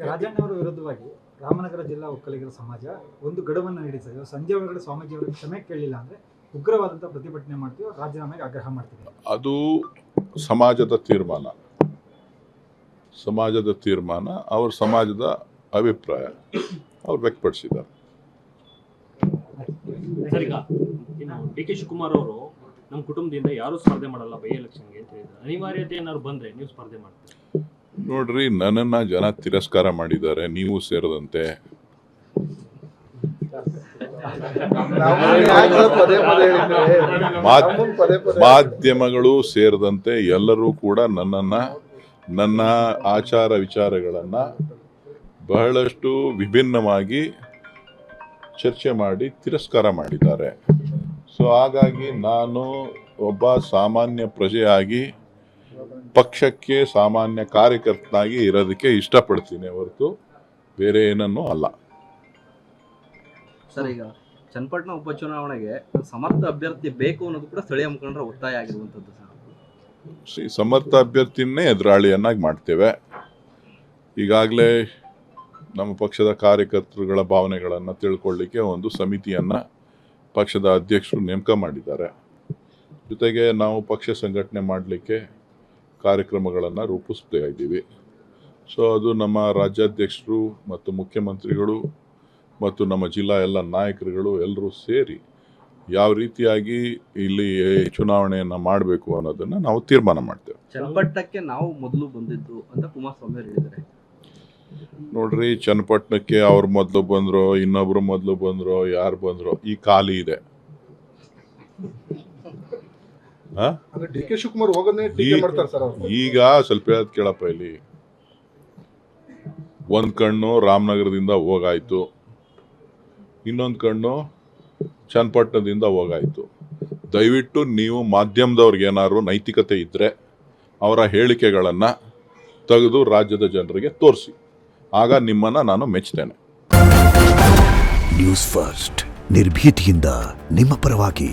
ರಾಜಣ್ಣ ಅವರ ವಿರುದ್ಧವಾಗಿ ರಾಮನಗರ ಜಿಲ್ಲಾ ಒಕ್ಕಲಿಗರ ಸಮಾಜ ಒಂದು ಗಡುವನ್ನು ನೀಡಿದೆ. ಸಂಜೆ ಒಳಗಡೆ ಸ್ವಾಮೀಜಿ ಅವರಿಗೆ ಕ್ಷಮೆ ಕೇಳಲಿಲ್ಲ ಅಂದ್ರೆ ಉಗ್ರವಾದಂಥ ಪ್ರತಿಭಟನೆ ಮಾಡ್ತೀವಿ, ರಾಜೀನಾಮೆಗೆ ಆಗ್ರಹ ಮಾಡ್ತೀವಿ. ಅದು ಸಮಾಜದ ತೀರ್ಮಾನ ಅವ್ರ ಸಮಾಜದ ಅಭಿಪ್ರಾಯ ಅವ್ರು ವ್ಯಕ್ತಪಡಿಸಿದ್ದಾರೆ. ಡಿ ಕೆ ಶಿವಕುಮಾರ್ ಅವರು ನಮ್ಮ ಕುಟುಂಬದಿಂದ ಯಾರು ಸ್ಪರ್ಧೆ ಮಾಡಲ್ಲ ಬೈ ಎಲೆಕ್ಷನ್ಗೆ ಅಂತ ಹೇಳಿದ್ರು. ಅನಿವಾರ್ಯತೆ ಏನಾದ್ರು ಬಂದ್ರೆ ನೀವು ಸ್ಪರ್ಧೆ ಮಾಡ್ತೀರಿ? ನೋಡ್ರಿ, ನನ್ನನ್ನು ಜನ ತಿರಸ್ಕಾರ ಮಾಡಿದ್ದಾರೆ, ನೀವು ಸೇರಿದಂತೆ. ಮಾಧ್ಯಮಗಳು ಸೇರಿದಂತೆ ಎಲ್ಲರೂ ಕೂಡ ನನ್ನ ಆಚಾರ ವಿಚಾರಗಳನ್ನು ಬಹಳಷ್ಟು ವಿಭಿನ್ನವಾಗಿ ಚರ್ಚೆ ಮಾಡಿ ತಿರಸ್ಕಾರ ಮಾಡಿದ್ದಾರೆ. ಸೊ ಹಾಗಾಗಿ ನಾನು ಒಬ್ಬ ಸಾಮಾನ್ಯ ಪ್ರಜೆಯಾಗಿ ಪಕ್ಷಕ್ಕೆ ಸಾಮಾನ್ಯ ಕಾರ್ಯಕರ್ತನಾಗಿ ಇರೋದಕ್ಕೆ ಇಷ್ಟಪಡ್ತೀನಿ ಹೊರತು ಬೇರೆ ಏನನ್ನೂ ಅಲ್ಲ. ಸರ್, ಈಗ ಚನ್ನಪಟ್ಟಣ ಉಪಚುನಾವಣೆಗೆ ಸಮರ್ಥ ಅಭ್ಯರ್ಥಿ ಬೇಕು ಅನ್ನೋದು ಕೂಡ ಸ್ಥಳೀಯ ಮುಖಂಡರ ಒತ್ತಾಯ ಆಗಿರುವಂಥದ್ದು ಸರ್. ಸಮರ್ಥ ಅಭ್ಯರ್ಥಿನೇ ಎದುರಾಳಿಯನ್ನಾಗಿ ಮಾಡ್ತೇವೆ. ಈಗಾಗಲೇ ನಮ್ಮ ಪಕ್ಷದ ಕಾರ್ಯಕರ್ತರುಗಳ ಭಾವನೆಗಳನ್ನು ತಿಳ್ಕೊಳ್ಳಿಕ್ಕೆ ಒಂದು ಸಮಿತಿಯನ್ನು ಪಕ್ಷದ ಅಧ್ಯಕ್ಷರು ನೇಮಕ ಮಾಡಿದ್ದಾರೆ. ಜೊತೆಗೆ ನಾವು ಪಕ್ಷ ಸಂಘಟನೆ ಮಾಡಲಿಕ್ಕೆ ಕಾರ್ಯಕ್ರಮಗಳನ್ನು ರೂಪಿಸ್ತಾ ಇದ್ದೀವಿ. ಸೊ ಅದು ನಮ್ಮ ರಾಜ್ಯಾಧ್ಯಕ್ಷರು ಮತ್ತು ಮುಖ್ಯಮಂತ್ರಿಗಳು ಮತ್ತು ನಮ್ಮ ಜಿಲ್ಲಾ ಎಲ್ಲ ನಾಯಕರುಗಳು ಎಲ್ಲರೂ ಸೇರಿ ಯಾವ ರೀತಿಯಾಗಿ ಇಲ್ಲಿ ಚುನಾವಣೆಯನ್ನು ಮಾಡಬೇಕು ಅನ್ನೋದನ್ನು ನಾವು ತೀರ್ಮಾನ ಮಾಡ್ತೇವೆ. ಚನ್ನಪಟ್ಟಣಕ್ಕೆ ನಾವು ಮೊದಲು ಬಂದಿದ್ದು ಅಂತ ಕುಮಾರಸ್ವಾಮಿ ಅವರು ಹೇಳಿದ್ದಾರೆ. ನೋಡ್ರಿ, ಚನ್ನಪಟ್ಟಣಕ್ಕೆ ಅವ್ರು ಮೊದಲು ಬಂದ್ರು, ಇನ್ನೊಬ್ರು ಮೊದಲು ಬಂದ್ರು, ಯಾರು ಬಂದ್ರು, ಈ ಖಾಲಿ ಇದೆ. ಡಿ ಕೆ ಶಿವಕುಮಾರ್ ಹೋಗೋದೇ ಟೀಕೆ ಮಾಡ್ತಾರೆ ಸರ್ ಅವರು. ಈಗ ಸ್ವಲ್ಪ ಹೇಳೋದು ಕೇಳಪ್ಪ, ಇಲ್ಲಿ ಒಂದು ಕಣ್ಣು ರಾಮನಗರದಿಂದ ಹೋಗಾಯ್ತು, ಇನ್ನೊಂದು ಕಣ್ಣು ಚನ್ನಪಟ್ಟಣದಿಂದ ಹೋಗಾಯ್ತು. ದಯವಿಟ್ಟು ನೀವು ಮಾಧ್ಯಮದವ್ರಿಗೆ ಏನಾದ್ರು ನೈತಿಕತೆ ಇದ್ದರೆ ಅವರ ಹೇಳಿಕೆಗಳನ್ನು ತೆಗೆದು ರಾಜ್ಯದ ಜನರಿಗೆ ತೋರಿಸಿ, ಆಗ ನಿಮ್ಮನ್ನು ನಾನು ಮೆಚ್ಚುತ್ತೇನೆ. ನ್ಯೂಸ್ ಫಸ್ಟ್, ನಿರ್ಭೀತಿಯಿಂದ ನಿಮ್ಮ ಪರವಾಗಿ.